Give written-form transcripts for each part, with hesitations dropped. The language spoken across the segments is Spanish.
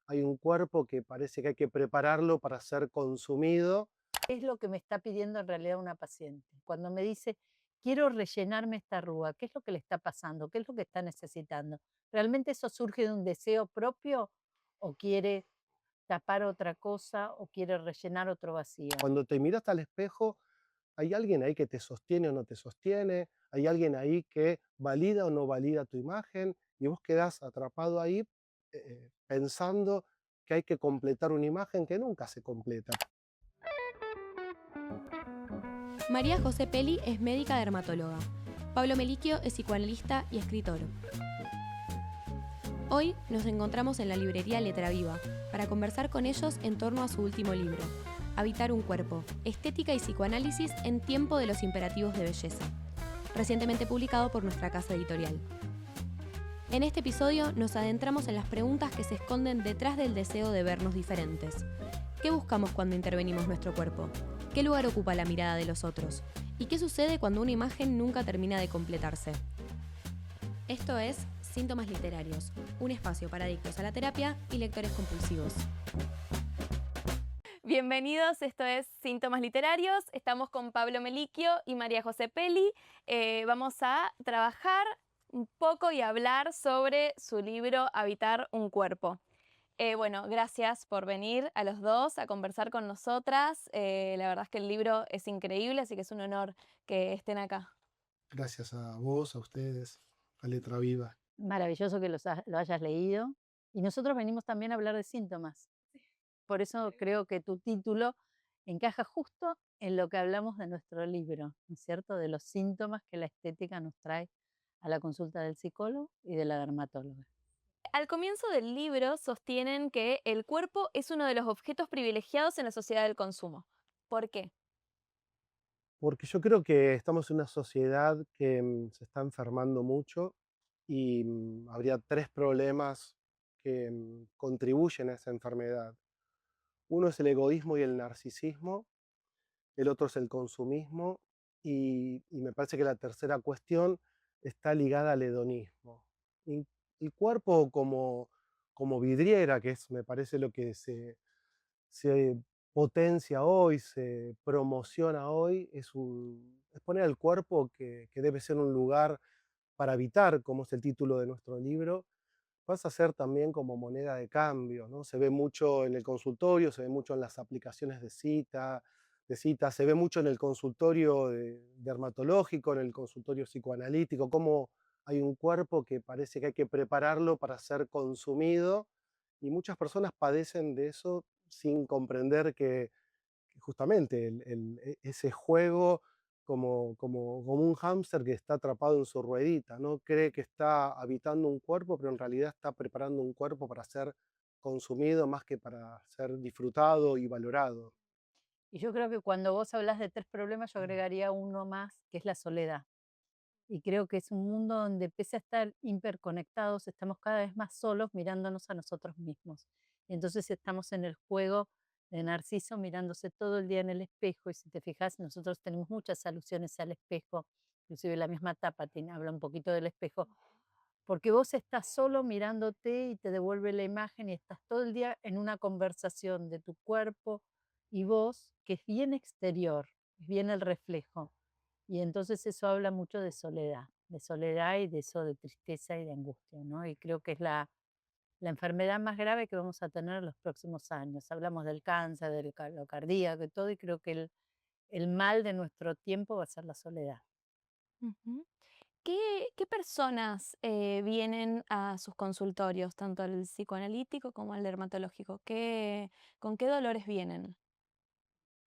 hay un cuerpo que parece que hay que prepararlo para ser consumido. ¿Qué es lo que me está pidiendo en realidad una paciente? Cuando me dice, quiero rellenarme esta arruga, ¿qué es lo que le está pasando? ¿Qué es lo que está necesitando? ¿Realmente eso surge de un deseo propio o quiere tapar otra cosa o quiere rellenar otro vacío? Cuando te miras al espejo, hay alguien ahí que te sostiene o no te sostiene, hay alguien ahí que valida o no valida tu imagen, y vos quedás atrapado ahí pensando que hay que completar una imagen que nunca se completa. María José Peli es médica dermatóloga. Pablo Melicchio es psicoanalista y escritor. Hoy nos encontramos en la librería Letra Viva para conversar con ellos en torno a su último libro, Habitar un cuerpo, estética y psicoanálisis en tiempo de los imperativos de belleza, recientemente publicado por nuestra casa editorial. En este episodio nos adentramos en las preguntas que se esconden detrás del deseo de vernos diferentes. ¿Qué buscamos cuando intervenimos nuestro cuerpo? ¿Qué lugar ocupa la mirada de los otros? ¿Y qué sucede cuando una imagen nunca termina de completarse? Esto es Síntomas Literarios, un espacio para adictos a la terapia y lectores compulsivos. Bienvenidos, esto es Síntomas Literarios. Estamos con Pablo Melicchio y María José Peli. Vamos a trabajar un poco y hablar sobre su libro Habitar un cuerpo. Bueno, gracias por venir a los dos a conversar con nosotras. La verdad es que el libro es increíble, así que es un honor que estén acá. Gracias a vos, a ustedes, a Letra Viva. Maravilloso que lo hayas leído. Y nosotros venimos también a hablar de síntomas. Por eso creo que tu título encaja justo en lo que hablamos de nuestro libro, ¿no es cierto? De los síntomas que la estética nos trae a la consulta del psicólogo y de la dermatóloga. Al comienzo del libro sostienen que el cuerpo es uno de los objetos privilegiados en la sociedad del consumo. ¿Por qué? Porque yo creo que estamos en una sociedad que se está enfermando mucho y habría tres problemas que contribuyen a esa enfermedad. Uno es el egoísmo y el narcisismo, el otro es el consumismo y me parece que la tercera cuestión está ligada al hedonismo. Y el cuerpo como vidriera, que es, me parece, lo que se potencia hoy, se promociona hoy, es poner al cuerpo que debe ser un lugar para habitar, como es el título de nuestro libro, pasa a ser también como moneda de cambio, ¿no? Se ve mucho en el consultorio, se ve mucho en las aplicaciones de cita, se ve mucho en el consultorio dermatológico, en el consultorio psicoanalítico, cómo hay un cuerpo que parece que hay que prepararlo para ser consumido, y muchas personas padecen de eso sin comprender que justamente ese juego como un hámster que está atrapado en su ruedita, ¿no? Cree que está habitando un cuerpo, pero en realidad está preparando un cuerpo para ser consumido más que para ser disfrutado y valorado. Y yo creo que cuando vos hablas de tres problemas, yo agregaría uno más, que es la soledad. Y creo que es un mundo donde, pese a estar hiperconectados, estamos cada vez más solos mirándonos a nosotros mismos. Y entonces estamos en el juego de Narciso mirándose todo el día en el espejo. Y si te fijas, nosotros tenemos muchas alusiones al espejo, inclusive la misma tapa habla un poquito del espejo, porque vos estás solo mirándote y te devuelve la imagen y estás todo el día en una conversación de tu cuerpo y vos, que es bien exterior, es bien el reflejo. Y entonces eso habla mucho de soledad y de eso, de tristeza y de angustia, ¿no? Y creo que es la enfermedad más grave que vamos a tener en los próximos años. Hablamos del cáncer, lo cardíaco y todo, y creo que el mal de nuestro tiempo va a ser la soledad. Ujú. ¿Qué personas vienen a sus consultorios, tanto al psicoanalítico como al dermatológico? ¿Con qué dolores vienen?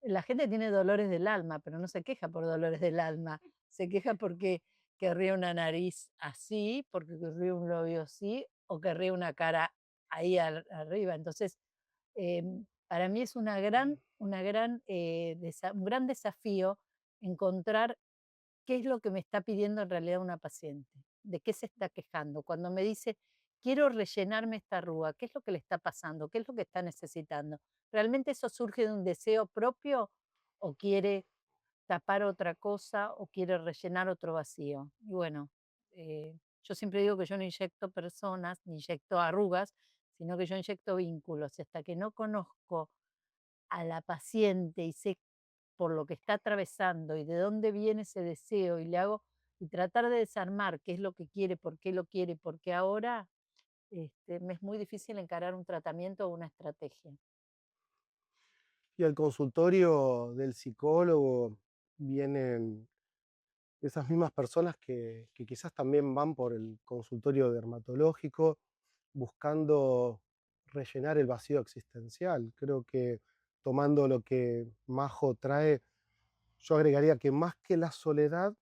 La gente tiene dolores del alma, pero no se queja por dolores del alma, se queja porque querría una nariz así, porque querría un labio así, o querría una cara ahí arriba. Entonces, para mí es un gran desafío encontrar qué es lo que me está pidiendo en realidad una paciente, de qué se está quejando. Cuando me dice, quiero rellenarme esta arruga, ¿qué es lo que le está pasando? ¿Qué es lo que está necesitando? ¿Realmente eso surge de un deseo propio o quiere tapar otra cosa o quiere rellenar otro vacío? Y bueno, yo siempre digo que yo no inyecto personas, ni inyecto arrugas, sino que yo inyecto vínculos y hasta que no conozco a la paciente y sé por lo que está atravesando y de dónde viene ese deseo y le hago y tratar de desarmar qué es lo que quiere, por qué ahora, me es muy difícil encarar un tratamiento o una estrategia. Y al consultorio del psicólogo vienen esas mismas personas que quizás también van por el consultorio dermatológico buscando rellenar el vacío existencial. Creo que tomando lo que Majo trae, yo agregaría que más que la soledad,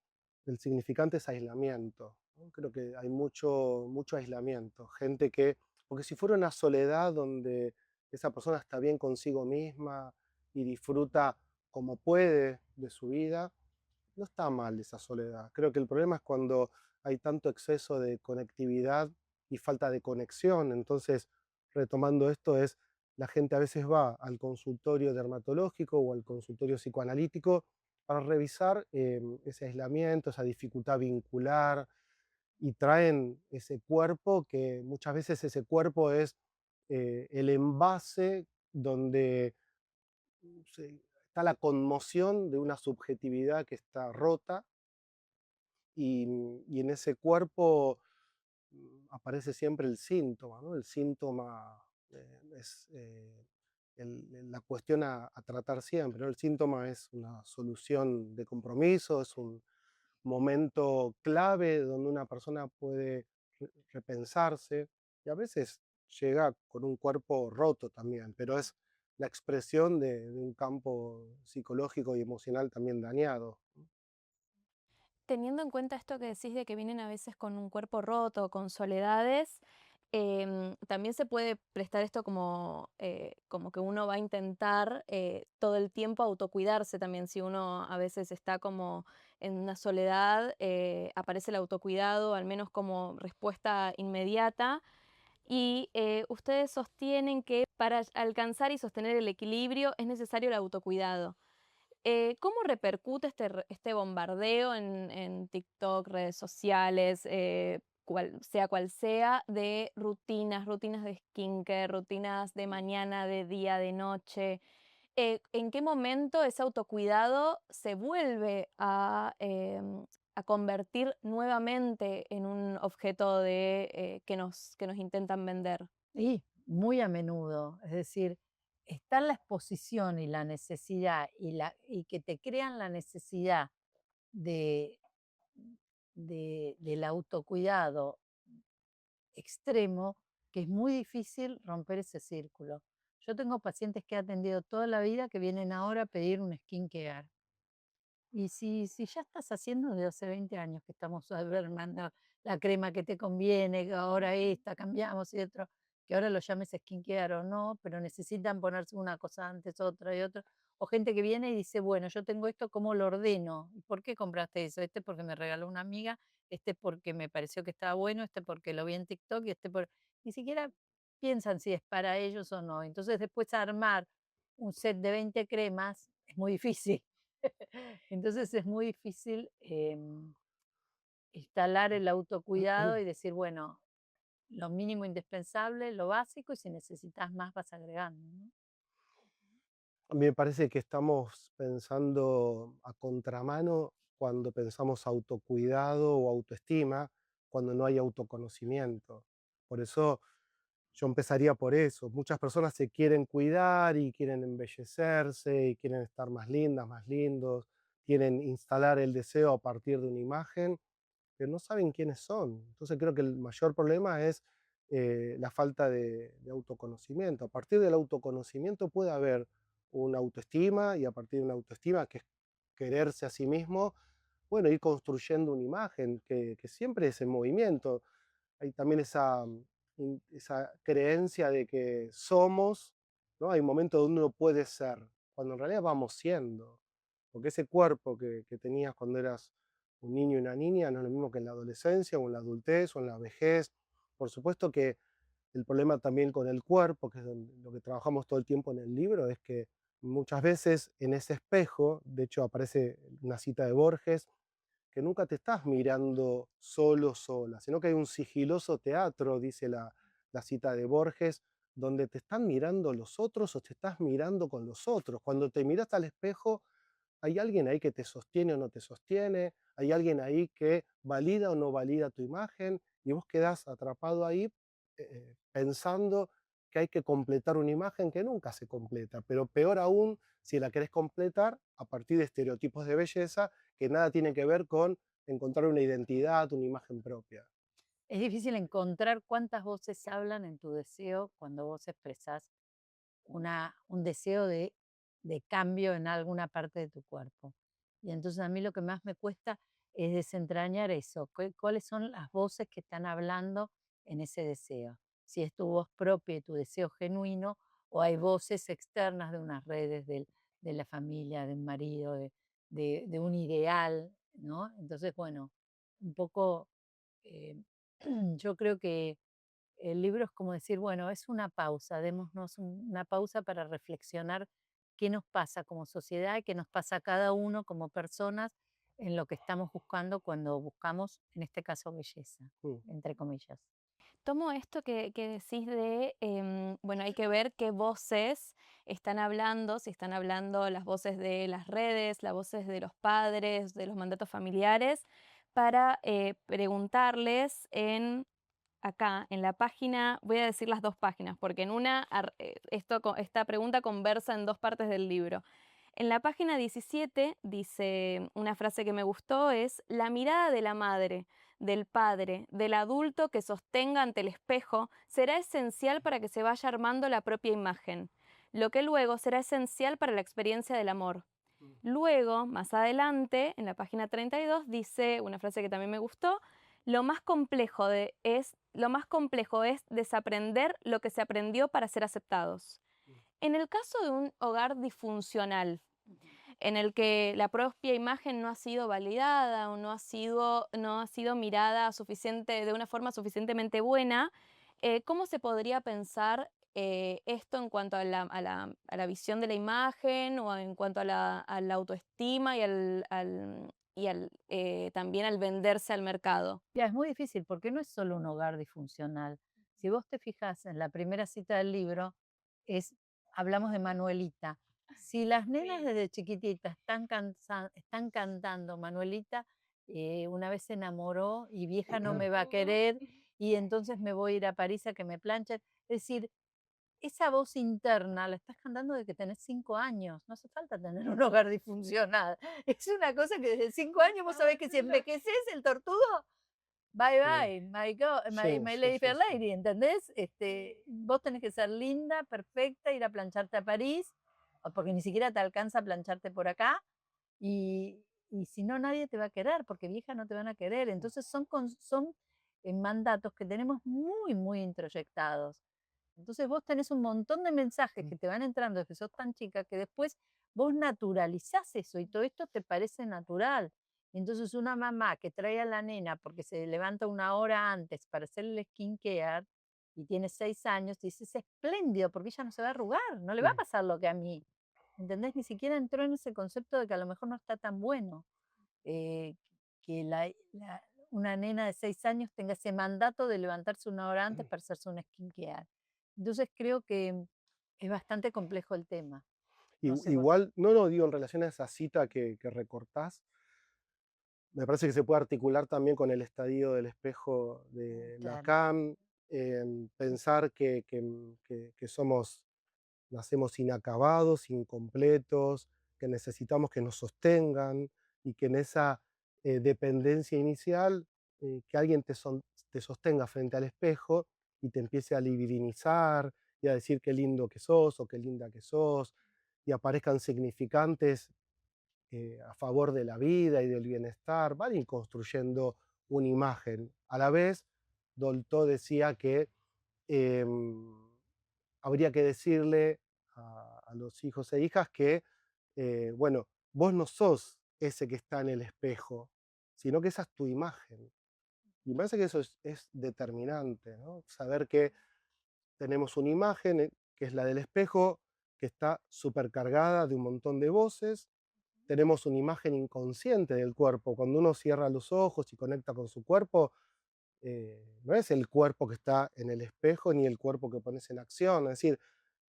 el significante es aislamiento, ¿no? Creo que hay mucho aislamiento, gente que, porque si fuera una soledad donde esa persona está bien consigo misma y disfruta como puede de su vida, no está mal esa soledad. Creo que el problema es cuando hay tanto exceso de conectividad y falta de conexión. Entonces, retomando esto, es la gente a veces va al consultorio dermatológico o al consultorio psicoanalítico para revisar ese aislamiento, esa dificultad vincular, y traen ese cuerpo que muchas veces ese cuerpo es el envase donde está la conmoción de una subjetividad que está rota y en ese cuerpo aparece siempre el síntoma, ¿no? El síntoma es la cuestión a tratar siempre, ¿no? El síntoma es una solución de compromiso, es un momento clave donde una persona puede repensarse y a veces llega con un cuerpo roto también, pero es la expresión de un campo psicológico y emocional también dañado. Teniendo en cuenta esto que decís de que vienen a veces con un cuerpo roto, con soledades, también se puede prestar esto como que uno va a intentar todo el tiempo autocuidarse también. Si uno a veces está como en una soledad, aparece el autocuidado, al menos como respuesta inmediata. Y ustedes sostienen que para alcanzar y sostener el equilibrio es necesario el autocuidado. ¿Cómo repercute este bombardeo en TikTok, redes sociales, cual sea, de rutinas de skincare, rutinas de mañana, de día, de noche? ¿En qué momento ese autocuidado se vuelve a convertir nuevamente en un objeto que nos intentan vender? Y muy a menudo, es decir, está la exposición y la necesidad y que te crean la necesidad de, del autocuidado extremo, que es muy difícil romper ese círculo. Yo tengo pacientes que he atendido toda la vida que vienen ahora a pedir un skincare. Y si ya estás haciendo de hace 20 años que estamos armando la crema que te conviene, que ahora esta, cambiamos y otro, que ahora lo llames skincare o no, pero necesitan ponerse una cosa antes, otra y otra. O gente que viene y dice, bueno, yo tengo esto, ¿cómo lo ordeno? ¿Y por qué compraste eso? Este porque me regaló una amiga, este porque me pareció que estaba bueno, este porque lo vi en TikTok y este por... Ni siquiera piensan si es para ellos o no. Entonces después armar un set de 20 cremas es muy difícil. Entonces es muy difícil instalar el autocuidado y decir, bueno, lo mínimo indispensable, lo básico, y si necesitas más vas agregando, ¿no? A mí me parece que estamos pensando a contramano cuando pensamos autocuidado o autoestima, cuando no hay autoconocimiento. Por eso yo empezaría por eso. Muchas personas se quieren cuidar y quieren embellecerse y quieren estar más lindas, más lindos, quieren instalar el deseo a partir de una imagen, pero no saben quiénes son. Entonces creo que el mayor problema es la falta de autoconocimiento. A partir del autoconocimiento puede haber una autoestima y a partir de una autoestima, que es quererse a sí mismo, bueno, ir construyendo una imagen que siempre es en movimiento. Hay también esa creencia de que somos, ¿no? Hay momentos donde uno puede ser, cuando en realidad vamos siendo. Porque ese cuerpo que tenías cuando eras un niño y una niña no es lo mismo que en la adolescencia o en la adultez o en la vejez. Por supuesto que el problema también con el cuerpo, que es lo que trabajamos todo el tiempo en el libro, es que muchas veces en ese espejo, de hecho aparece una cita de Borges, que nunca te estás mirando solo, sola, sino que hay un sigiloso teatro, dice la la cita de Borges, donde te están mirando los otros o te estás mirando con los otros. Cuando te miras al espejo, hay alguien ahí que te sostiene o no te sostiene, hay alguien ahí que valida o no valida tu imagen, y vos quedás atrapado ahí pensando que hay que completar una imagen que nunca se completa, pero peor aún si la querés completar a partir de estereotipos de belleza que nada tienen que ver con encontrar una identidad, una imagen propia. Es difícil encontrar cuántas voces hablan en tu deseo cuando vos expresás un deseo de cambio en alguna parte de tu cuerpo. Y entonces a mí lo que más me cuesta es desentrañar eso, cuáles son las voces que están hablando en ese deseo. Si es tu voz propia y tu deseo genuino, o hay voces externas de unas redes, de la familia, de un marido, de un ideal, ¿no? Entonces, bueno, un poco, eh, yo creo que el libro es como decir, bueno, es una pausa, démonos una pausa para reflexionar qué nos pasa como sociedad y qué nos pasa a cada uno como personas en lo que estamos buscando cuando buscamos, en este caso, belleza, Mm. entre comillas. Tomo esto que decís de, bueno, hay que ver qué voces están hablando, si están hablando las voces de las redes, las voces de los padres, de los mandatos familiares, para preguntarles acá, en la página, voy a decir las dos páginas, porque en una, esta pregunta conversa en dos partes del libro. En la página 17 dice una frase que me gustó, es la mirada de la madre, del padre, del adulto que sostenga ante el espejo será esencial para que se vaya armando la propia imagen, lo que luego será esencial para la experiencia del amor. Luego, más adelante, en la página 32, dice una frase que también me gustó, lo más complejo es desaprender lo que se aprendió para ser aceptados. En el caso de un hogar disfuncional, en el que la propia imagen no ha sido validada o no ha sido mirada de una forma suficientemente buena, ¿cómo se podría pensar esto en cuanto a la visión de la imagen o en cuanto a la autoestima y también al venderse al mercado? Ya, es muy difícil porque no es solo un hogar disfuncional. Si vos te fijas en la primera cita del libro, hablamos de Manuelita. Si las nenas desde chiquititas están cantando Manuelita, una vez se enamoró y vieja no me va a querer y entonces me voy a ir a París a que me planchen. Es decir, esa voz interna la estás cantando desde que tenés 5 años. No hace falta tener un hogar disfuncional. Es una cosa que desde 5 años vos sabés que si envejeces el tortudo, bye Sí, bye, sí, my sí, lady sí, fair sí. lady, ¿entendés? Vos tenés que ser linda, perfecta, ir a plancharte a París, porque ni siquiera te alcanza a plancharte por acá, y si no nadie te va a querer, porque vieja no te van a querer. Entonces son mandatos que tenemos muy, muy introyectados. Entonces vos tenés un montón de mensajes que te van entrando desde que sos tan chica que después vos naturalizás eso y todo esto te parece natural. Entonces una mamá que trae a la nena porque se levanta una hora antes para hacer el skincare y tiene 6 años, dice, es espléndido porque ella no se va a arrugar, no le va a Mm. pasar lo que a mí. ¿Entendés? Ni siquiera entró en ese concepto de que a lo mejor no está tan bueno. eh, que una nena de 6 años tenga ese mandato de levantarse una hora antes para hacerse un skincare. Entonces creo que es bastante complejo el tema. No sé vos. Igual, no, no, digo, en relación a esa cita que recortás, me parece que se puede articular también con el estadio del espejo de Claro. Lacan, pensar que nacemos inacabados, incompletos, que necesitamos que nos sostengan y que en esa dependencia inicial, que alguien te sostenga frente al espejo y te empiece a libidinizar y a decir qué lindo que sos o qué linda que sos, y aparezcan significantes a favor de la vida y del bienestar, van a ir construyendo una imagen. A la vez, Dolto decía que em, habría que decirle a los hijos e hijas que, bueno, vos no sos ese que está en el espejo, sino que esa es tu imagen. Y me parece que eso es determinante, ¿no? Saber que tenemos una imagen, que es la del espejo, que está supercargada de un montón de voces. Tenemos una imagen inconsciente del cuerpo. Cuando uno cierra los ojos y conecta con su cuerpo, no es el cuerpo que está en el espejo ni el cuerpo que pones en acción, es decir,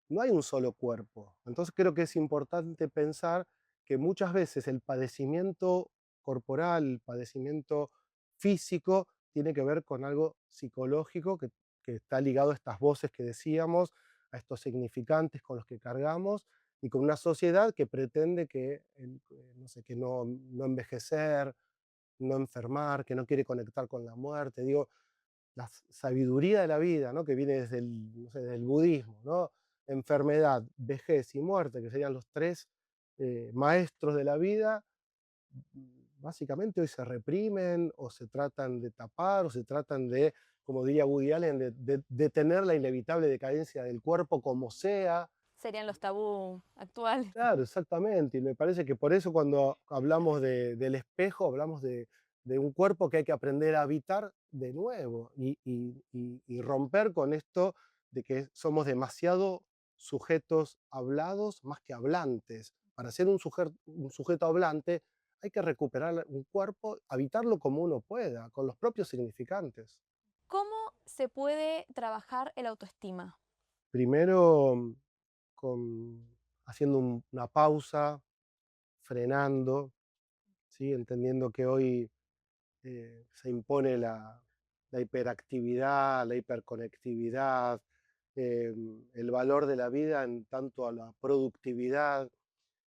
no hay un solo cuerpo. Entonces creo que es importante pensar que muchas veces el padecimiento corporal, el padecimiento físico, tiene que ver con algo psicológico que está ligado a estas voces que decíamos, a estos significantes con los que cargamos y con una sociedad que pretende que, no sé, que no envejecer, no enfermar, que no quiere conectar con la muerte. Digo, la sabiduría de la vida, ¿no? Que viene desde el, no sé, del budismo, ¿no? Enfermedad, vejez y muerte, que serían los tres maestros de la vida, básicamente hoy se reprimen o se tratan de tapar o se tratan de, como diría Woody Allen, de detener la inevitable decadencia del cuerpo como sea. Serían los tabú actuales. Claro, exactamente. Y me parece que por eso cuando hablamos del espejo, hablamos de un cuerpo que hay que aprender a habitar de nuevo y romper con esto de que somos demasiado sujetos hablados más que hablantes. Para ser un sujeto hablante hay que recuperar un cuerpo, habitarlo como uno pueda, con los propios significantes. ¿Cómo se puede trabajar el autoestima? Primero, haciendo una pausa, frenando, ¿sí? Entendiendo que hoy se impone la hiperactividad, la hiperconectividad, el valor de la vida en tanto a la productividad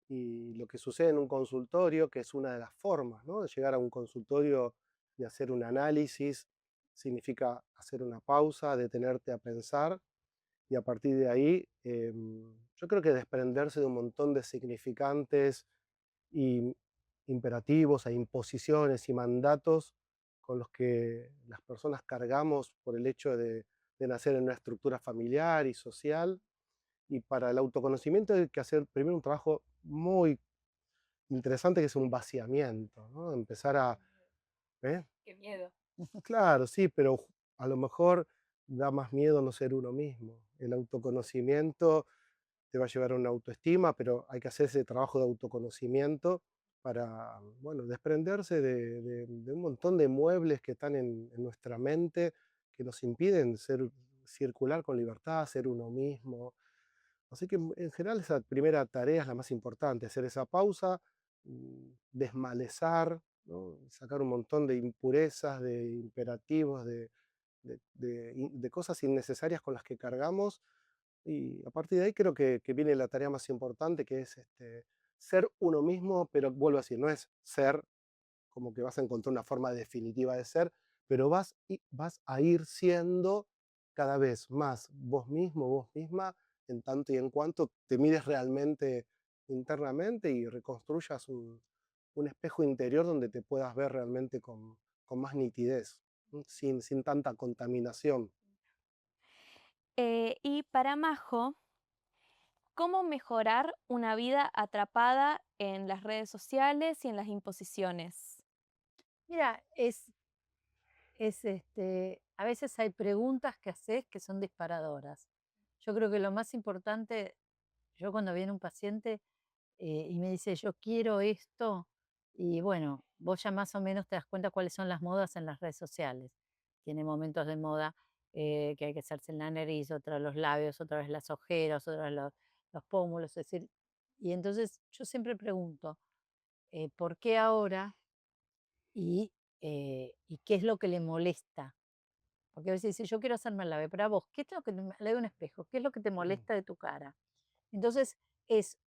y lo que sucede en un consultorio, que es una de las formas, ¿no? De llegar a un consultorio y hacer un análisis, significa hacer una pausa, detenerte a pensar y a partir de ahí yo creo que desprenderse de un montón de significantes y imperativos e imposiciones y mandatos con los que las personas cargamos por el hecho de nacer en una estructura familiar y social. Y para el autoconocimiento hay que hacer primero un trabajo muy interesante que es un vaciamiento, ¿no? Empezar a... ¿eh? Qué miedo. Claro, sí, pero a lo mejor da más miedo no ser uno mismo. El autoconocimiento te va a llevar a una autoestima, pero hay que hacer ese trabajo de autoconocimiento para, bueno, desprenderse de un montón de muebles que están en nuestra mente que nos impiden circular con libertad, ser uno mismo. Así que en general esa primera tarea es la más importante, hacer esa pausa, desmalezar, ¿no? Sacar un montón de impurezas, de imperativos, de cosas innecesarias con las que cargamos y a partir de ahí creo que viene la tarea más importante, que es ser uno mismo, pero vuelvo a decir, no es ser como que vas a encontrar una forma definitiva de ser, pero vas a ir siendo cada vez más vos mismo, vos misma, en tanto y en cuanto te mires realmente internamente y reconstruyas un espejo interior donde te puedas ver realmente con más nitidez, ¿no? Sin tanta contaminación. Y para Majo, ¿cómo mejorar una vida atrapada en las redes sociales y en las imposiciones? Mira, a veces hay preguntas que haces que son disparadoras. Yo creo que lo más importante, yo cuando viene un paciente y me dice, yo quiero esto, y bueno, vos ya más o menos te das cuenta cuáles son las modas en las redes sociales. Tiene momentos de moda que hay que hacerse en la nariz, otra los labios, otra vez las ojeras, otra vez los pómulos, es decir, y entonces yo siempre pregunto, ¿por qué ahora? Y qué es lo que le molesta. Porque a veces dice, yo quiero hacerme el labio, pero a vos, ¿qué es lo que le doy un espejo? ¿Qué es lo que te Mm. molesta de tu cara? Entonces, es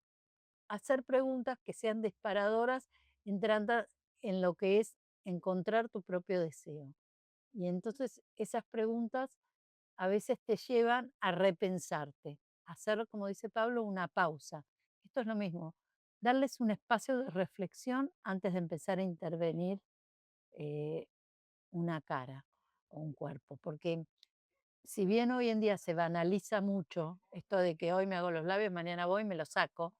hacer preguntas que sean disparadoras, entrando en lo que es encontrar tu propio deseo. Y entonces esas preguntas a veces te llevan a repensarte, a hacer, como dice Pablo, una pausa. Esto es lo mismo, darles un espacio de reflexión antes de empezar a intervenir eh, una cara o un cuerpo, porque si bien hoy en día se banaliza mucho esto de que hoy me hago los labios, mañana voy y me los saco,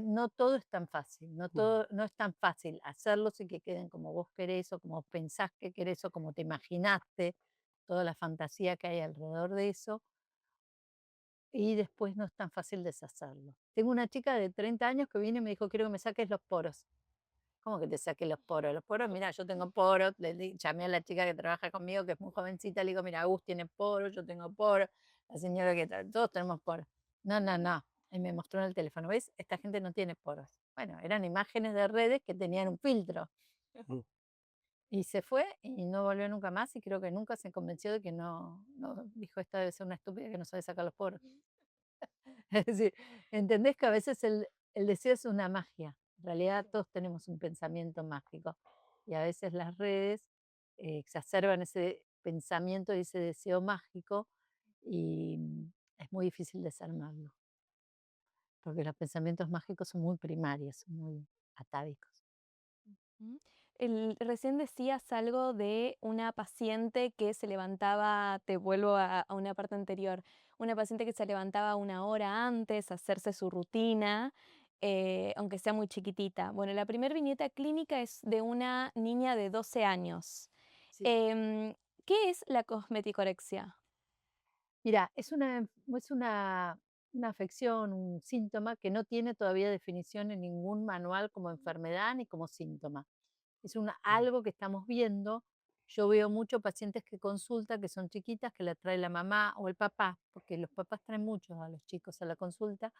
no todo es tan fácil, Mm. no es tan fácil hacerlos y que queden como vos querés o como pensás que querés o como te imaginaste, toda la fantasía que hay alrededor de eso, y después no es tan fácil deshacerlo. Tengo una chica de 30 años que viene y me dijo, quiero que me saques los poros. ¿Cómo que te saque los poros? Los poros, mira, yo tengo poros. Llamé a la chica que trabaja conmigo, que es muy jovencita, le digo, mira, Agus tiene poros, yo tengo poros, la señora todos tenemos poros. No, no, no. Y me mostró en el teléfono, ¿ves? Esta gente no tiene poros. Bueno, eran imágenes de redes que tenían un filtro. Mm. Y se fue y no volvió nunca más y creo que nunca se convenció de que dijo, esta debe ser una estúpida que no sabe sacar los poros. Es decir, entendés que a veces el deseo es una magia. En realidad todos tenemos un pensamiento mágico y a veces las redes exacerban ese pensamiento y ese deseo mágico y es muy difícil desarmarlo, porque los pensamientos mágicos son muy primarios, son muy atávicos. Ujú. Recién decías algo de una paciente que se levantaba, te vuelvo a una parte anterior, una paciente que se levantaba una hora antes a hacerse su rutina, aunque sea muy chiquitita. Bueno, la primera viñeta clínica es de una niña de 12 años. Sí. Em, ¿Qué es la cosmeticorexia? Mira, es una afección, un síntoma que no tiene todavía definición en ningún manual como enfermedad ni como síntoma. Es algo que estamos viendo. Yo veo muchos pacientes que consultan, que son chiquitas, que la trae la mamá o el papá, porque los papás traen muchos a los chicos a la consulta,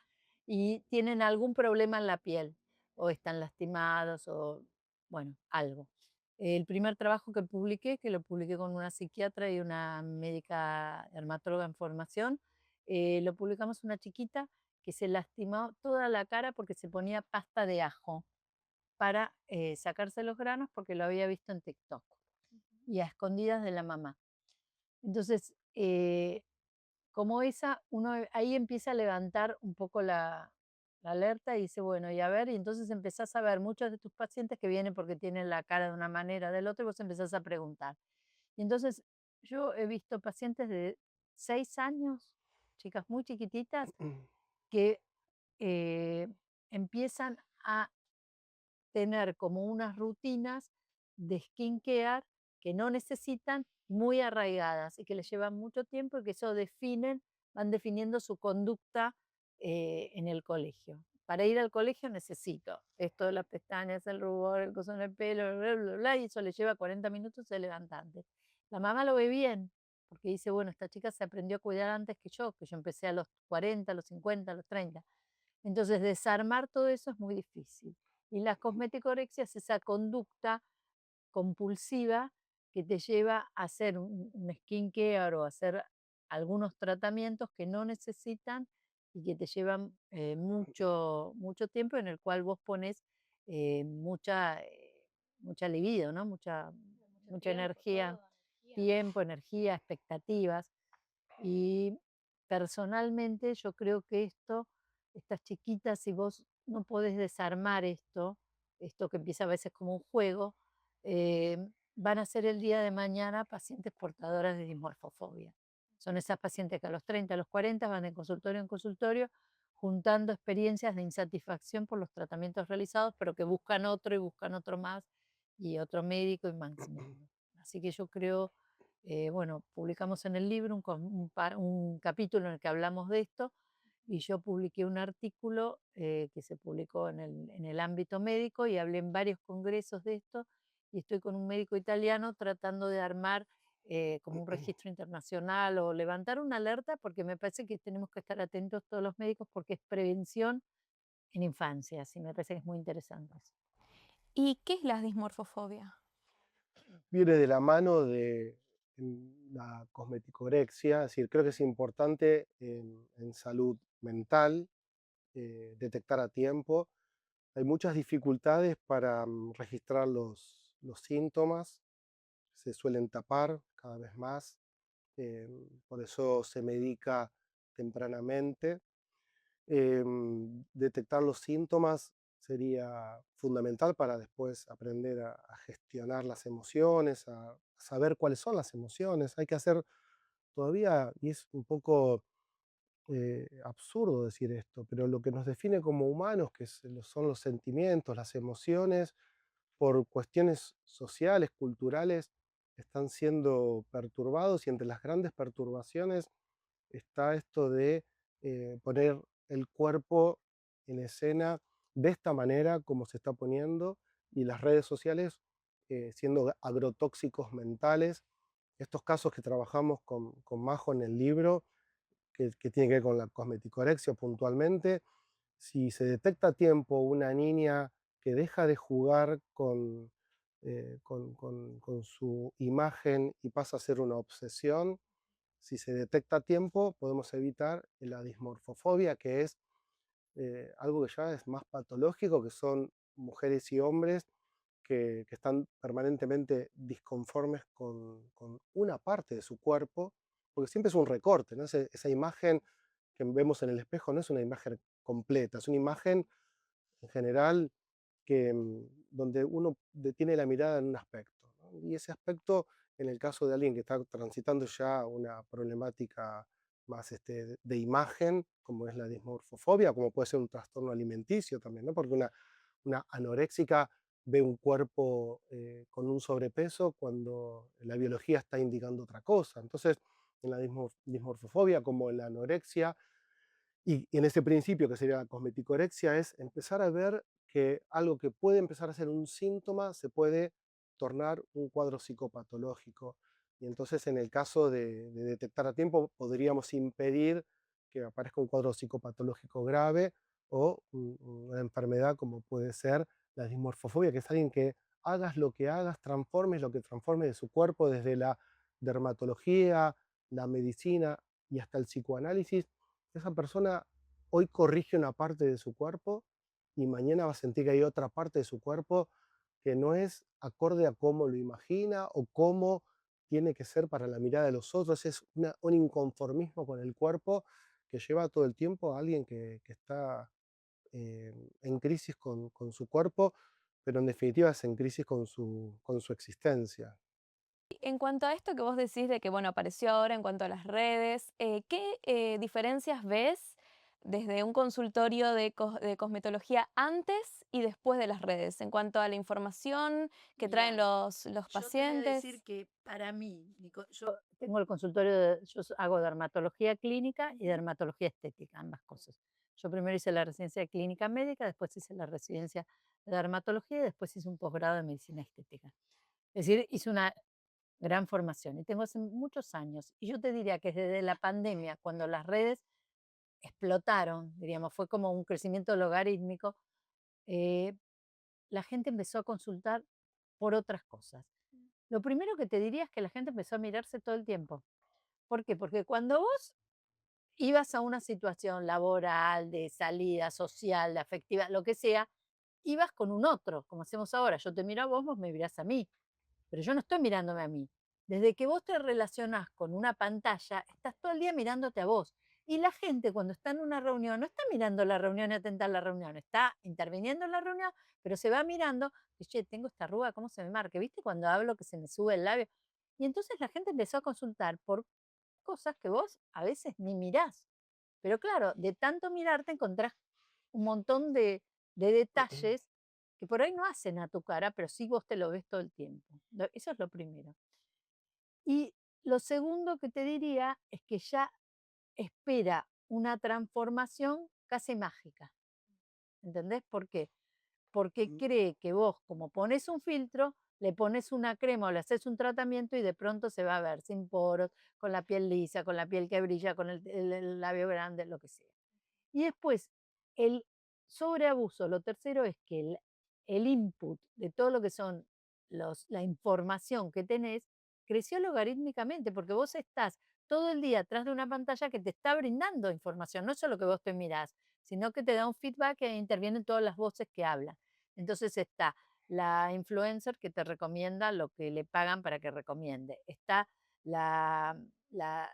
y tienen algún problema en la piel, o están lastimados, o bueno, algo. El primer trabajo que publiqué, que lo publiqué con una psiquiatra y una médica dermatóloga en formación, lo publicamos una chiquita que se lastimó toda la cara porque se ponía pasta de ajo para sacarse los granos porque lo había visto en TikTok y a escondidas de la mamá. Entonces, como esa, uno ahí empieza a levantar un poco la alerta y dice, bueno, y a ver, y entonces empezás a ver muchos de tus pacientes que vienen porque tienen la cara de una manera, del otro, y vos empezás a preguntar. Y entonces yo he visto pacientes de 6 años, chicas muy chiquititas, que eh, empiezan a tener como unas rutinas de skincare que no necesitan, muy arraigadas y que les llevan mucho tiempo y que eso van definiendo su conducta en el colegio. Para ir al colegio necesito esto de las pestañas, el rubor, el coso en el pelo, bla, bla, bla, y eso le lleva 40 minutos de levantante. La mamá lo ve bien, porque dice, bueno, esta chica se aprendió a cuidar antes que yo empecé a los 40, a los 50, a los 30. Entonces, desarmar todo eso es muy difícil. Y la cosmeticorexia es esa conducta compulsiva que te lleva a hacer un skincare o a hacer algunos tratamientos que no necesitan y que te llevan mucho, mucho tiempo en el cual vos pones mucha libido, ¿no? Mucha energía, tiempo, energía, expectativas. Y personalmente yo creo que estas chiquitas, si vos no podés desarmar esto que empieza a veces como un juego, eh, van a ser el día de mañana pacientes portadoras de dismorfofobia. Son esas pacientes que a los 30, a los 40 van de consultorio en consultorio juntando experiencias de insatisfacción por los tratamientos realizados, pero que buscan otro y buscan otro más y otro médico y más médico. Así que yo creo bueno, publicamos en el libro un capítulo en el que hablamos de esto y yo publiqué un artículo que se publicó en el ámbito médico y hablé en varios congresos de esto y estoy con un médico italiano tratando de armar como un registro internacional o levantar una alerta porque me parece que tenemos que estar atentos todos los médicos porque es prevención en infancia, y me parece que es muy interesante eso. ¿Y qué es la dismorfofobia? Viene de la mano de la cosmeticorexia, es decir, creo que es importante en salud mental detectar a tiempo. Hay muchas dificultades para registrar los síntomas, se suelen tapar cada vez más, por eso se medica tempranamente. Detectar los síntomas sería fundamental para después aprender a gestionar las emociones, a saber cuáles son las emociones. Hay que hacer todavía, y es un poco absurdo decir esto, pero lo que nos define como humanos, son los sentimientos, las emociones, por cuestiones sociales, culturales, están siendo perturbados y entre las grandes perturbaciones está esto de poner el cuerpo en escena de esta manera como se está poniendo y las redes sociales siendo agrotóxicos mentales. Estos casos que trabajamos con Majo en el libro, que tiene que ver con la cosmeticorexia puntualmente, si se detecta a tiempo una niña que deja de jugar con su imagen y pasa a ser una obsesión, si se detecta a tiempo podemos evitar la dismorfofobia, que es algo que ya es más patológico, que son mujeres y hombres que están permanentemente disconformes con una parte de su cuerpo, porque siempre es un recorte, ¿no? Esa imagen que vemos en el espejo no es una imagen completa, es una imagen en general donde uno detiene la mirada en un aspecto, ¿no? Y ese aspecto, en el caso de alguien que está transitando ya una problemática más de imagen, como es la dismorfofobia, como puede ser un trastorno alimenticio también, ¿no? Porque una anoréxica ve un cuerpo con un sobrepeso cuando la biología está indicando otra cosa. Entonces, en la dismorfofobia, como en la anorexia, y en ese principio que sería la cosmeticorexia, es empezar a ver que algo que puede empezar a ser un síntoma se puede tornar un cuadro psicopatológico. Y entonces, en el caso de detectar a tiempo, podríamos impedir que aparezca un cuadro psicopatológico grave o una enfermedad como puede ser la dismorfofobia, que es alguien que hagas lo que hagas, transformes lo que transformes de su cuerpo, desde la dermatología, la medicina y hasta el psicoanálisis. Esa persona hoy corrige una parte de su cuerpo y mañana va a sentir que hay otra parte de su cuerpo que no es acorde a cómo lo imagina o cómo tiene que ser para la mirada de los otros. Es un inconformismo con el cuerpo que lleva todo el tiempo a alguien que está en crisis con su cuerpo, pero en definitiva es en crisis con su existencia. En cuanto a esto que vos decís de que, bueno, apareció ahora en cuanto a las redes, ¿qué diferencias ves desde un consultorio de cosmetología antes y después de las redes, en cuanto a la información que traen Mira, los yo te voy a decir pacientes? que para mí, yo tengo el consultorio, hago dermatología clínica y dermatología estética, ambas cosas. Yo primero hice la residencia de clínica médica, después hice la residencia de dermatología y después hice un posgrado de medicina estética. Es decir, hice una gran formación y tengo hace muchos años. Y yo te diría que desde la pandemia, cuando las redes explotaron, diríamos, fue como un crecimiento logarítmico, eh, la gente empezó a consultar por otras cosas. Lo primero que te diría es que la gente empezó a mirarse todo el tiempo. ¿Por qué? Porque cuando vos ibas a una situación laboral, de salida, social, de afectiva, lo que sea, ibas con un otro, como hacemos ahora. Yo te miro a vos, vos me mirás a mí, pero yo no estoy mirándome a mí. Desde que vos te relacionás con una pantalla, estás todo el día mirándote a vos. Y la gente cuando está en una reunión, no está mirando la reunión y atenta a la reunión, está interviniendo en la reunión, pero se va mirando, y, che, tengo esta arruga, ¿cómo se me marca? ¿Viste cuando hablo que se me sube el labio? Y entonces la gente empezó a consultar por cosas que vos a veces ni mirás. Pero claro, de tanto mirarte encontrás un montón de detalles que por ahí no hacen a tu cara, pero sí vos te lo ves todo el tiempo. Eso es lo primero. Y lo segundo que te diría es que ya espera una transformación casi mágica. ¿Entendés por qué? Porque cree que vos, como pones un filtro, le pones una crema o le haces un tratamiento y de pronto se va a ver sin poros, con la piel lisa, con la piel que brilla, con el labio grande, lo que sea. Y después, el sobreabuso, lo tercero es que el input de todo lo que son la información que tenés creció logarítmicamente, porque vos estás todo el día atrás de una pantalla que te está brindando información, no solo que vos te mirás, sino que te da un feedback e intervienen todas las voces que hablan. Entonces está la influencer que te recomienda lo que le pagan para que recomiende. Está la, la,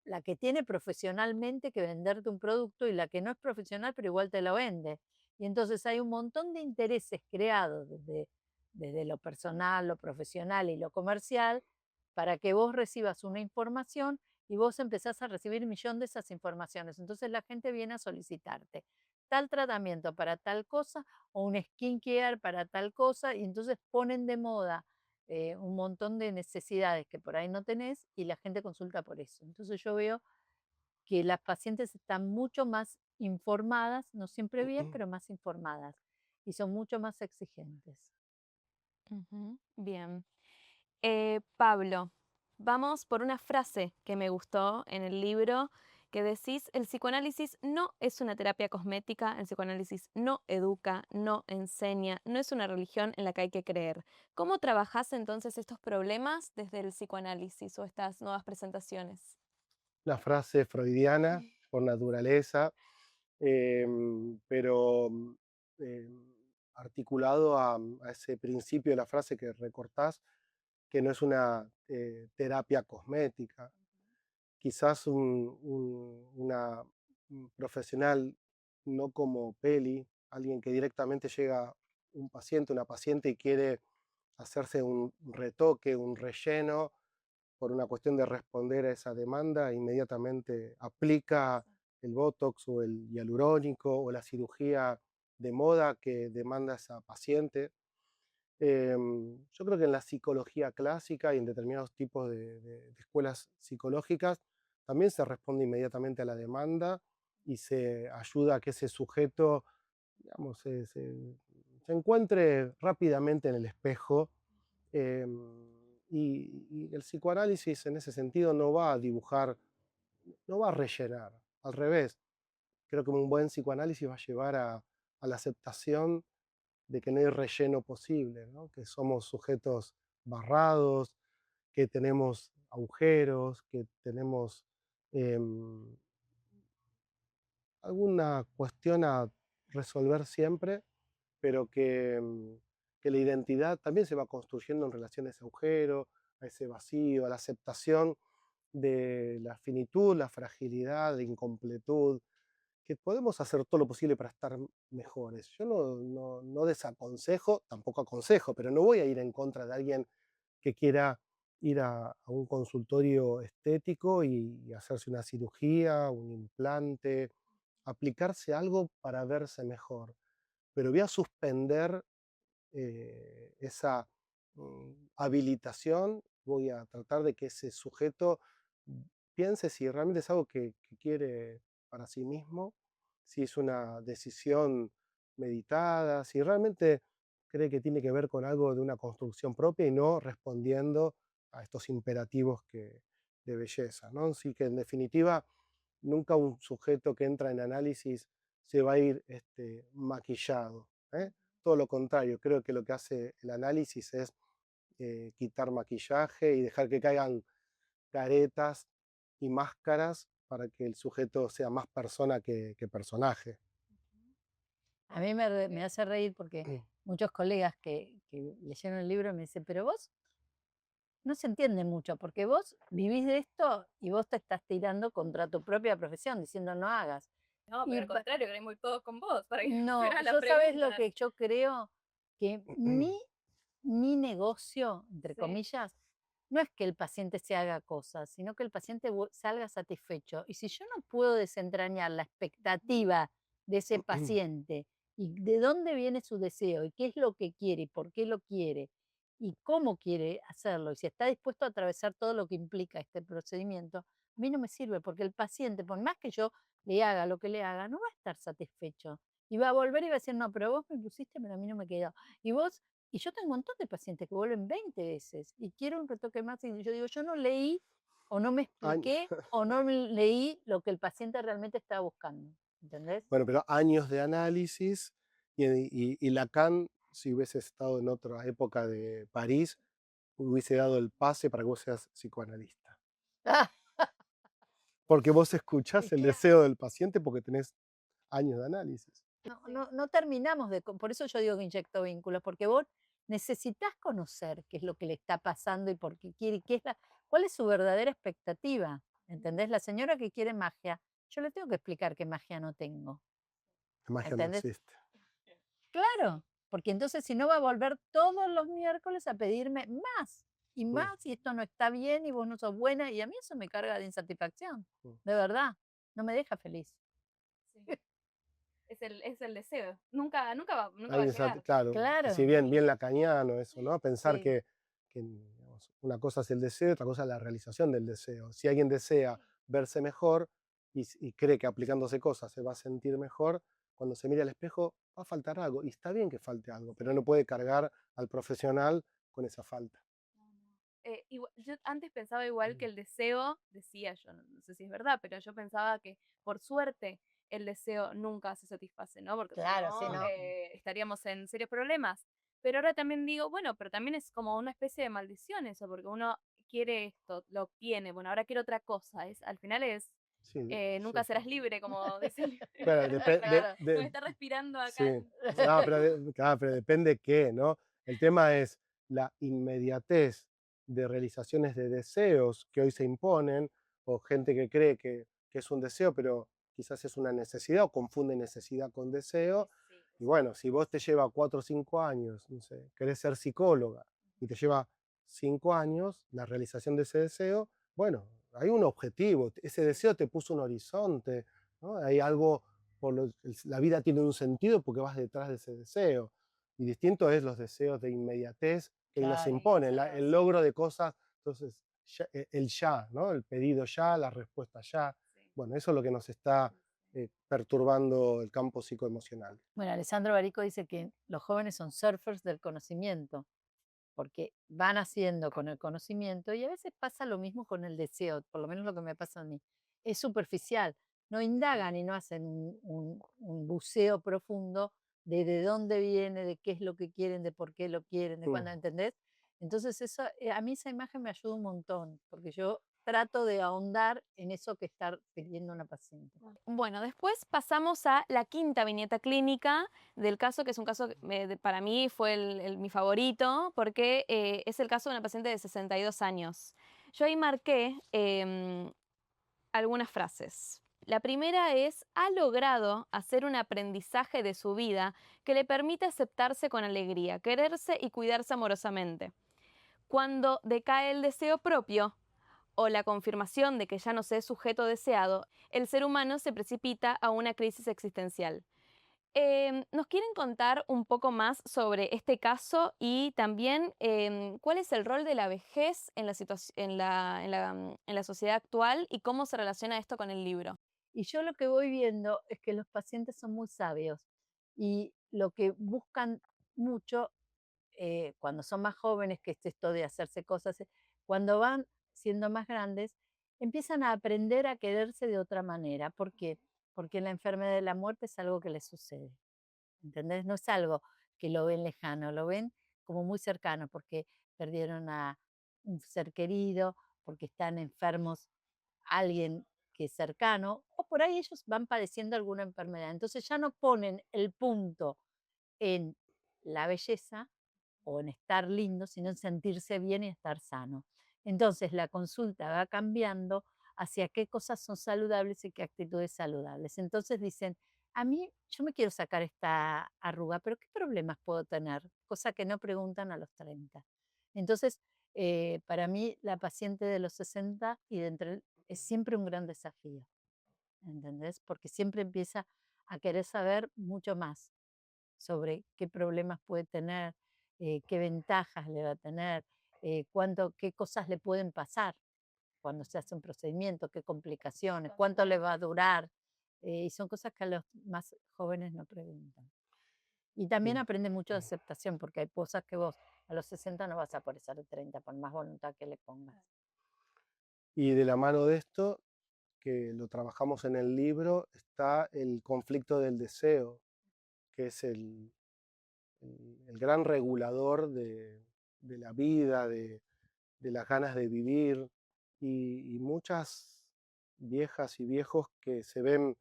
la que tiene profesionalmente que venderte un producto y la que no es profesional pero igual te lo vende. Y entonces hay un montón de intereses creados desde lo personal, lo profesional y lo comercial para que vos recibas una información y vos empezás a recibir un millón de esas informaciones. Entonces la gente viene a solicitarte tal tratamiento para tal cosa o un skincare para tal cosa y entonces ponen de moda un montón de necesidades que por ahí no tenés y la gente consulta por eso. Entonces yo veo que las pacientes están mucho más informadas, no siempre bien, pero más informadas y son mucho más exigentes. Ujú, bien. Pablo, vamos por una frase que me gustó en el libro que decís, el psicoanálisis no es una terapia cosmética, el psicoanálisis no educa, no enseña, no es una religión en la que hay que creer. ¿Cómo trabajás entonces estos problemas desde el psicoanálisis o estas nuevas presentaciones? Una frase freudiana por naturaleza, pero articulado a ese principio de la frase que recortás, que no es una terapia cosmética. Quizás un profesional, no como Peli, alguien que directamente llega un paciente, una paciente y quiere hacerse un retoque, un relleno, por una cuestión de responder a esa demanda, inmediatamente aplica el Botox o el hialurónico o la cirugía de moda que demanda esa paciente. Yo creo que en la psicología clásica y en determinados tipos de escuelas psicológicas también se responde inmediatamente a la demanda y se ayuda a que ese sujeto, digamos, se encuentre rápidamente en el espejo. Y el psicoanálisis en ese sentido no va a dibujar, no va a rellenar, al revés. Creo que un buen psicoanálisis va a llevar a la aceptación de que no hay relleno posible, ¿no? Que somos sujetos barrados, que tenemos agujeros, que tenemos em, alguna cuestión a resolver siempre, pero que la identidad también se va construyendo en relación a ese agujero, a ese vacío, a la aceptación de la finitud, la fragilidad, la incompletud, que podemos hacer todo lo posible para estar mejores. Yo no desaconsejo, tampoco aconsejo, pero no voy a ir en contra de alguien que quiera ir a un consultorio estético y hacerse una cirugía, un implante, aplicarse algo para verse mejor. Pero voy a suspender esa habilitación, voy a tratar de que ese sujeto piense si realmente es algo que quiere para sí mismo, si es una decisión meditada, si realmente cree que tiene que ver con algo de una construcción propia y no respondiendo a estos imperativos de belleza, ¿no? Así que en definitiva, nunca un sujeto que entra en análisis se va a ir maquillado, ¿eh? Todo lo contrario, creo que lo que hace el análisis es quitar maquillaje y dejar que caigan caretas y máscaras para que el sujeto sea más persona que personaje. A mí me hace reír porque muchos colegas que leyeron el libro me dicen, pero vos no se entiende mucho, porque vos vivís de esto y vos te estás tirando contra tu propia profesión, diciendo no hagas. No, Y pero al contrario, creemos todos con vos para que no, fuera la yo sabes lo pregunta. que yo creo, que mi negocio, entre Sí. comillas, no es que el paciente se haga cosas, sino que el paciente salga satisfecho. Y si yo no puedo desentrañar la expectativa de ese paciente y de dónde viene su deseo y qué es lo que quiere y por qué lo quiere y cómo quiere hacerlo y si está dispuesto a atravesar todo lo que implica este procedimiento, a mí no me sirve porque el paciente, por más que yo le haga lo que le haga, no va a estar satisfecho. Y va a volver y va a decir, no, pero vos me pusiste, pero a mí no me quedó. Y vos, y yo tengo un montón de pacientes que vuelven 20 veces y quiero un retoque más. Y yo digo, yo no leí o no me expliqué o no leí lo que el paciente realmente estaba buscando. ¿Entendés? Bueno, pero años de análisis y Lacan, si hubiese estado en otra época de París, hubiese dado el pase para que vos seas psicoanalista. Porque vos escuchás el deseo del paciente porque tenés años de análisis. No terminamos por eso yo digo que inyecto vínculos, porque vos necesitas conocer qué es lo que le está pasando y por qué quiere, y cuál es su verdadera expectativa. ¿Entendés? La señora que quiere magia, yo le tengo que explicar que magia no tengo. La magia no ¿Entendés? existe. Claro, porque entonces si no va a volver todos los miércoles a pedirme más y más, y esto no está bien y vos no sos buena, y a mí eso me carga de insatisfacción, de verdad, no me deja feliz. Sí. Es el deseo. Nunca va a Alguien llegar. claro, Claro. si bien lacaniano eso, ¿no? Pensar Sí. que, digamos, una cosa es el deseo, otra cosa es la realización del deseo. Si alguien desea verse mejor y cree que aplicándose cosas se va a sentir mejor, cuando se mira al espejo va a faltar algo, y está bien que falte algo, pero no puede cargar al profesional con esa falta. Yo antes pensaba igual que el deseo, decía yo, no sé si es verdad, pero yo pensaba que por suerte el deseo nunca se satisface, ¿no? Porque si Claro, sí, no, no. estaríamos en serios problemas. Pero ahora también digo, bueno, pero también es como una especie de maldición eso, porque uno quiere esto, lo obtiene, bueno, ahora quiero otra cosa. Al final es, Sí, nunca sí. serás libre, como dice el libro. Pero Claro. Nos está respirando sí. acá. No, pero, claro, pero depende qué, ¿no? El tema es la inmediatez de realizaciones de deseos que hoy se imponen, o gente que cree que es un deseo, pero quizás es una necesidad, o confunde necesidad con deseo. Sí, Y bueno, si vos te lleva 4 o 5 años, no sé, querés ser psicóloga y te lleva 5 años la realización de ese deseo, bueno, hay un objetivo, ese deseo te puso un horizonte, ¿no? Hay algo, la vida tiene un sentido porque vas detrás de ese deseo. Y distinto es los deseos de inmediatez que hoy nos Claro. imponen, claro, el sí, logro de cosas, entonces el ya, ¿no? El pedido ya, la respuesta ya. sí, Bueno, eso es lo que nos está perturbando el campo psicoemocional. Bueno, Alessandro Barico dice que los jóvenes son surfers del conocimiento, porque van haciendo con el conocimiento y a veces pasa lo mismo con el deseo, por lo menos lo que me pasa a mí. Es superficial, no indagan y no hacen un buceo profundo de dónde viene, de qué es lo que quieren, de por qué lo quieren, de Mm. cuándo, ¿entendés? Entonces eso, a mí esa imagen me ayuda un montón, porque yo trato de ahondar en eso que está pidiendo una paciente. Bueno, después pasamos a la quinta viñeta clínica del caso, que es un caso que para mí fue mi favorito, porque es el caso de una paciente de 62 años. Yo ahí marqué algunas frases. La primera es, ha logrado hacer un aprendizaje de su vida que le permite aceptarse con alegría, quererse y cuidarse amorosamente. Cuando decae el deseo propio, o la confirmación de que ya no se es sujeto deseado, el ser humano se precipita a una crisis existencial. ¿Nos quieren contar un poco más sobre este caso y también cuál es el rol de la vejez en la sociedad actual y cómo se relaciona esto con el libro? Y yo lo que voy viendo es que los pacientes son muy sabios y lo que buscan mucho cuando son más jóvenes, que es esto de hacerse cosas, cuando van siendo más grandes, empiezan a aprender a quererse de otra manera. ¿Por qué? Porque la enfermedad de la muerte es algo que les sucede. ¿Entendés? No es algo que lo ven lejano, lo ven como muy cercano, porque perdieron a un ser querido, porque están enfermos, alguien que es cercano, o por ahí ellos van padeciendo alguna enfermedad. Entonces ya no ponen el punto en la belleza o en estar lindo, sino en sentirse bien y estar sano. Entonces la consulta va cambiando hacia qué cosas son saludables y qué actitudes saludables. Entonces dicen, a mí yo me quiero sacar esta arruga, pero ¿qué problemas puedo tener? Cosa que no preguntan a los 30. Entonces, para mí la paciente de los 60 y de entre es siempre un gran desafío, ¿entendés? Porque siempre empieza a querer saber mucho más sobre qué problemas puede tener, qué ventajas le va a tener, qué cosas le pueden pasar cuando se hace un procedimiento, qué complicaciones, cuánto le va a durar. Y son cosas que a los más jóvenes no preguntan. Y también Mm. aprende mucho de aceptación, porque hay cosas que vos a los 60 no vas a poder ser de 30, por más voluntad que le pongas. Y de la mano de esto, que lo trabajamos en el libro, está el conflicto del deseo, que es el gran regulador de la vida, de las ganas de vivir, y muchas viejas y viejos que se ven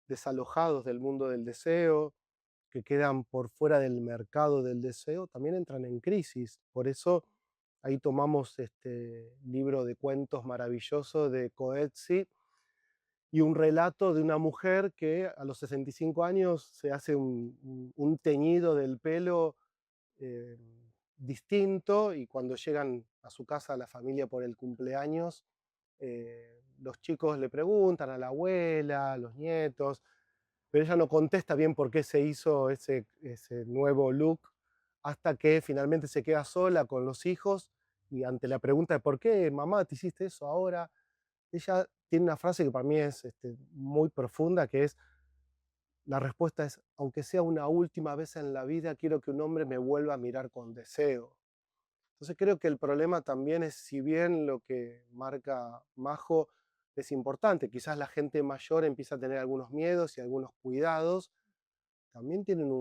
desalojados del mundo del deseo, que quedan por fuera del mercado del deseo, también entran en crisis. Por eso ahí tomamos este libro de cuentos maravilloso de Coetzee y un relato de una mujer que a los 65 años se hace un teñido del pelo eh, distinto, y cuando llegan a su casa la familia por el cumpleaños, los chicos le preguntan a la abuela, a los nietos, pero ella no contesta bien por qué se hizo ese nuevo look, hasta que finalmente se queda sola con los hijos, y ante la pregunta de por qué, mamá, te hiciste eso ahora, ella tiene una frase que para mí es muy profunda, que es: la respuesta es, aunque sea una última vez en la vida, quiero que un hombre me vuelva a mirar con deseo. Entonces creo que el problema también es, si bien lo que marca Majo es importante, quizás la gente mayor empieza a tener algunos miedos y algunos cuidados, también tienen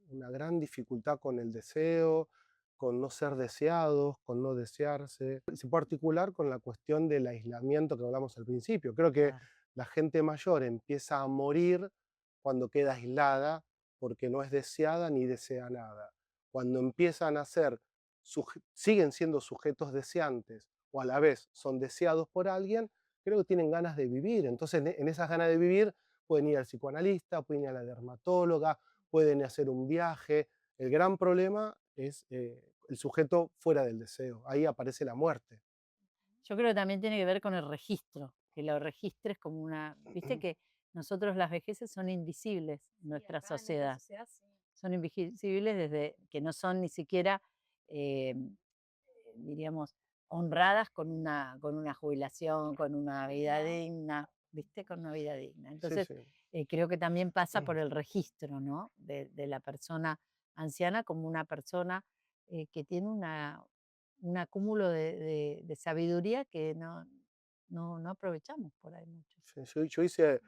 una gran dificultad con el deseo, con no ser deseados, con no desearse, en particular con la cuestión del aislamiento que hablamos al principio. Creo que Claro. la gente mayor empieza a morir cuando queda aislada porque no es deseada ni desea nada. Cuando empiezan a ser, siguen siendo sujetos deseantes o a la vez son deseados por alguien, creo que tienen ganas de vivir. Entonces en esas ganas de vivir pueden ir al psicoanalista, pueden ir a la dermatóloga, pueden hacer un viaje. El gran problema es el sujeto fuera del deseo. Ahí aparece la muerte. Yo creo que también tiene que ver con el registro, que lo registres como una, viste que nosotros las vejeces son invisibles en nuestra sociedad, son invisibles desde que no son ni siquiera, eh, diríamos, honradas con una jubilación, con una vida digna, viste, con una vida digna. Sí, Entonces, sí. creo que también pasa por el registro, ¿no? De la persona anciana como una persona que tiene un acúmulo de sabiduría que no aprovechamos por ahí mucho. Sí, yo hice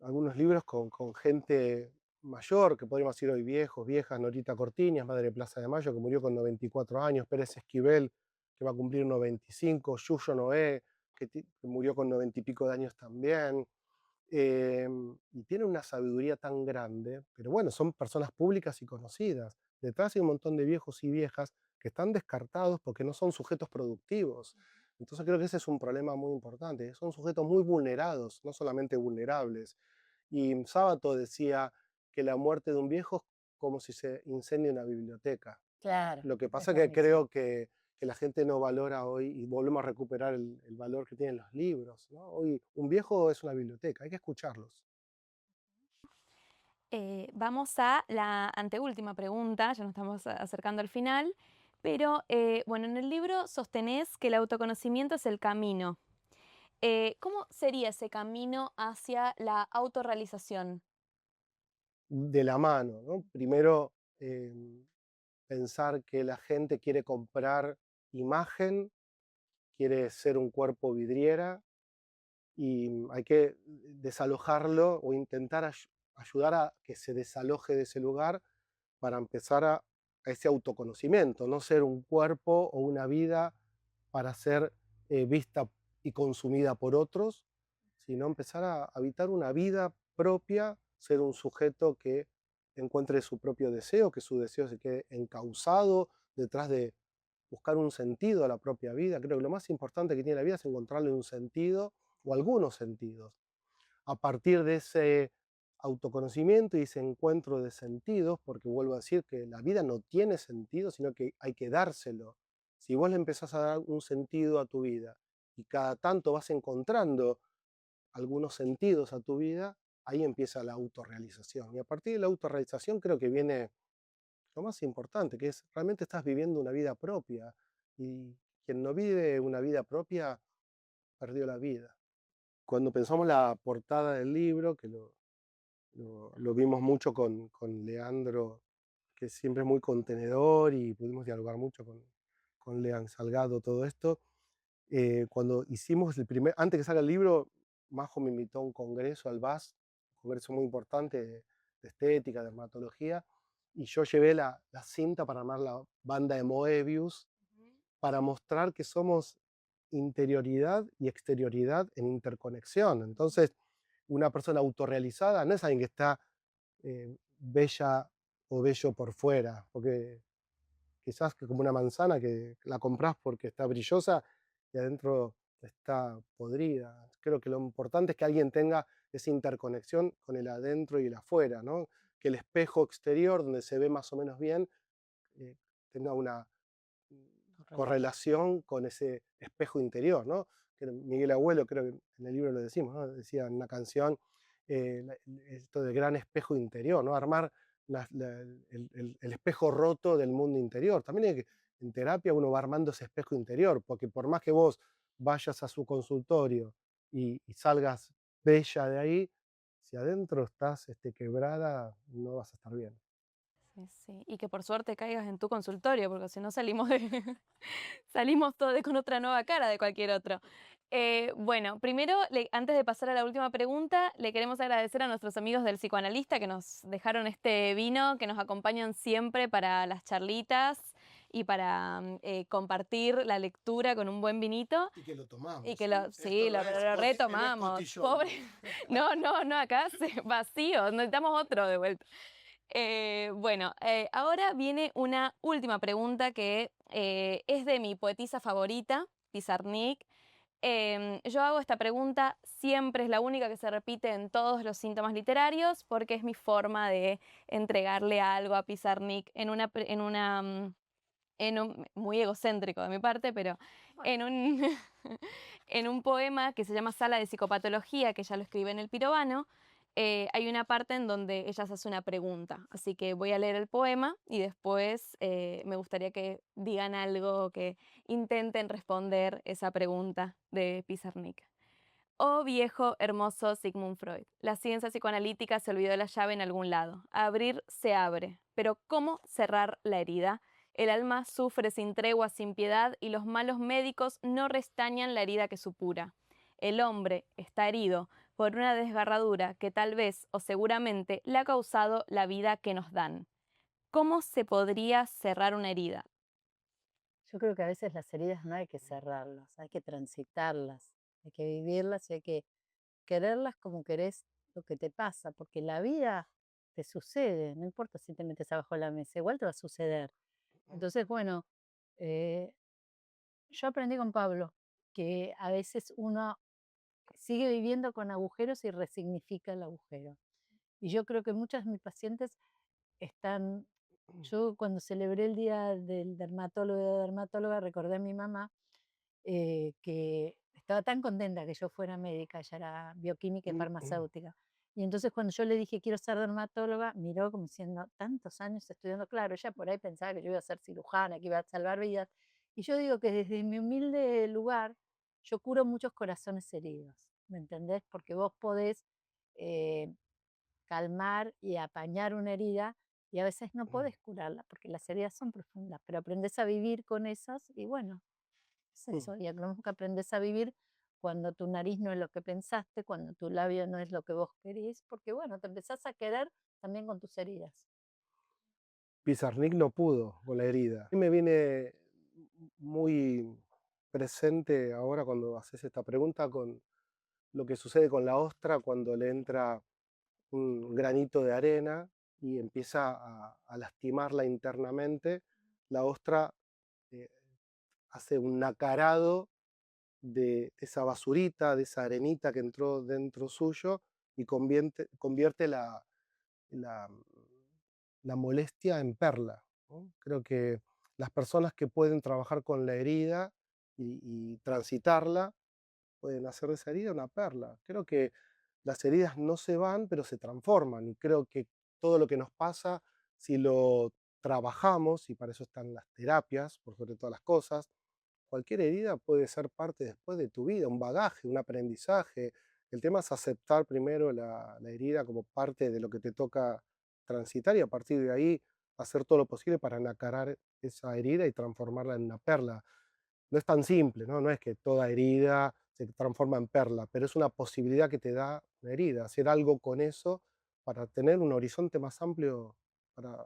algunos libros con gente mayor, que podríamos decir hoy viejos, viejas, Norita Cortiñas, madre de Plaza de Mayo, que murió con 94 años, Pérez Esquivel, que va a cumplir 95, Yuyo Noé, que murió con 90 y pico de años también. Y tienen una sabiduría tan grande, pero bueno, son personas públicas y conocidas. Detrás hay un montón de viejos y viejas que están descartados porque no son sujetos productivos. Entonces creo que ese es un problema muy importante. Son sujetos muy vulnerados, no solamente vulnerables. Y Sábato decía que la muerte de un viejo es como si se incendia una biblioteca. Claro, Lo que es pasa es que buenísimo. creo que la gente no valora hoy, y volvemos a recuperar el valor que tienen los libros, ¿no? Hoy un viejo es una biblioteca, hay que escucharlos. Vamos a la anteúltima pregunta, ya nos estamos acercando al final, pero bueno, en el libro sostenés que el autoconocimiento es el camino. ¿Cómo sería ese camino hacia la autorrealización? De la mano, ¿no? Primero, pensar que la gente quiere comprar imagen, quiere ser un cuerpo vidriera, y hay que desalojarlo o intentar ayudar a que se desaloje de ese lugar para empezar a ese autoconocimiento, no ser un cuerpo o una vida para ser vista y consumida por otros, sino empezar a habitar una vida propia, ser un sujeto que encuentre su propio deseo, que su deseo se quede encauzado detrás de buscar un sentido a la propia vida. Creo que lo más importante que tiene la vida es encontrarle un sentido o algunos sentidos. A partir de ese autoconocimiento y ese encuentro de sentidos, porque vuelvo a decir que la vida no tiene sentido, sino que hay que dárselo. Si vos le empezás a dar un sentido a tu vida y cada tanto vas encontrando algunos sentidos a tu vida, ahí empieza la autorrealización. Y a partir de la autorrealización creo que viene lo más importante, que es realmente estás viviendo una vida propia. Y quien no vive una vida propia, perdió la vida. Cuando pensamos la portada del libro, que lo vimos mucho con Leandro, que siempre es muy contenedor y pudimos dialogar mucho con Lean Salgado, todo esto. Cuando hicimos el primer, antes que salga el libro, Majo me invitó a un congreso al BAS, un congreso muy importante de estética, dermatología, y yo llevé la cinta para armar la banda de Moebius, para mostrar que somos interioridad y exterioridad en interconexión. Entonces, una persona autorrealizada no es alguien que está bella o bello por fuera, porque quizás que como una manzana que la compras porque está brillosa y adentro está podrida. Creo que lo importante es que alguien tenga esa interconexión con el adentro y el afuera, ¿no? Que el espejo exterior, donde se ve más o menos bien, eh, tenga una Correcto. correlación con ese espejo interior, ¿no? Que Miguel Abuelo, creo que en el libro lo decimos, ¿no? Decía en una canción, esto del gran espejo interior, ¿no? Armar el espejo roto del mundo interior. También en terapia uno va armando ese espejo interior, porque por más que vos vayas a su consultorio y salgas bella de ahí, Si adentro estás quebrada, no vas a estar bien. Sí, sí. Y que por suerte caigas en tu consultorio, porque si no salimos salimos todos con otra nueva cara de cualquier otro. Bueno, primero, antes de pasar a la última pregunta, le queremos agradecer a nuestros amigos del psicoanalista que nos dejaron este vino, que nos acompañan siempre para las charlitas y para compartir la lectura con un buen vinito. Y que lo tomamos. Y que sí, lo retomamos. Pobre. No, acá vacío, necesitamos otro de vuelta. Bueno, ahora viene una última pregunta que es de mi poetisa favorita, Pizarnik. Yo hago esta pregunta, siempre es la única que se repite en todos los síntomas literarios, porque es mi forma de entregarle algo a Pizarnik muy egocéntrico de mi parte, pero en un, en un poema que se llama Sala de Psicopatología, que ella lo escribe en El Pirovano, hay una parte en donde ella se hace una pregunta. Así que voy a leer el poema y después me gustaría que digan algo, que intenten responder esa pregunta de Pizarnik. Oh viejo, hermoso Sigmund Freud, la ciencia psicoanalítica se olvidó la llave en algún lado. Abrir se abre, pero ¿cómo cerrar la herida? El alma sufre sin tregua, sin piedad, y los malos médicos no restañan la herida que supura. El hombre está herido por una desgarradura que tal vez o seguramente le ha causado la vida que nos dan. ¿Cómo se podría cerrar una herida? Yo creo que a veces las heridas no hay que cerrarlas, hay que transitarlas, hay que vivirlas y hay que quererlas como querés lo que te pasa, porque la vida te sucede, no importa si te metes abajo de la mesa, igual te va a suceder. Entonces, bueno, eh, yo aprendí con Pablo que a veces uno sigue viviendo con agujeros y resignifica el agujero. Y yo creo que muchas de mis pacientes están, yo cuando celebré el día del dermatólogo y de dermatóloga recordé a mi mamá que estaba tan contenta que yo fuera médica, ella era bioquímica y farmacéutica. Y entonces cuando yo le dije quiero ser dermatóloga, miró como diciendo, tantos años estudiando, claro, ella por ahí pensaba que yo iba a ser cirujana, que iba a salvar vidas. Y yo digo que desde mi humilde lugar, yo curo muchos corazones heridos, ¿me entendés? Porque vos podés eh, calmar y apañar una herida y a veces no podés curarla porque las heridas son profundas, pero aprendés a vivir con esas y bueno, es eso, y que aprendes a vivir cuando tu nariz no es lo que pensaste, cuando tu labio no es lo que vos querís, porque bueno, te empezás a querer también con tus heridas. Pizarnik no pudo con la herida. A mí me viene muy presente ahora cuando haces esta pregunta con lo que sucede con la ostra cuando le entra un granito de arena y empieza a lastimarla internamente. La ostra hace un nacarado de esa basurita, de esa arenita que entró dentro suyo y convierte la, la molestia en perla, ¿no? Creo que las personas que pueden trabajar con la herida y transitarla pueden hacer de esa herida una perla. Creo que las heridas no se van, pero se transforman y creo que todo lo que nos pasa, si lo trabajamos, y para eso están las terapias, por sobre todas las cosas, cualquier herida puede ser parte después de tu vida, un bagaje, un aprendizaje. El tema es aceptar primero la herida como parte de lo que te toca transitar y a partir de ahí hacer todo lo posible para nacarar esa herida y transformarla en una perla. No es tan simple, ¿no? No es que toda herida se transforma en perla, pero es una posibilidad que te da una herida, hacer algo con eso para tener un horizonte más amplio para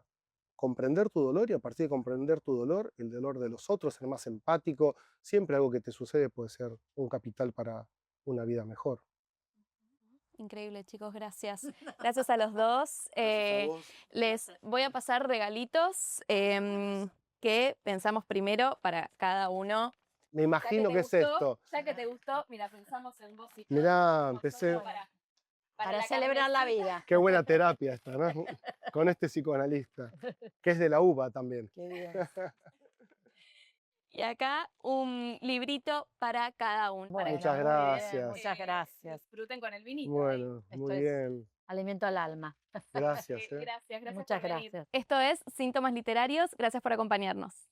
comprender tu dolor y a partir de comprender tu dolor, el dolor de los otros, ser más empático, siempre algo que te sucede puede ser un capital para una vida mejor. Increíble, chicos, gracias. Gracias a los dos. Les voy a pasar regalitos que pensamos primero para cada uno. Me imagino que es esto. Ya que te gustó, mira, pensamos en vos y Mirá, empecé. Para celebrar la vida. Qué buena terapia esta, ¿no? Con este psicoanalista, que es de la UBA también. Qué bien. Y acá un librito para cada uno. Bueno, Muchas muy gracias. bien, muchas gracias. Disfruten con el vinito. Bueno, Esto muy es bien. alimento al alma. Gracias. Gracias Muchas por venir. gracias. Esto es Síntomas Literarios. Gracias por acompañarnos.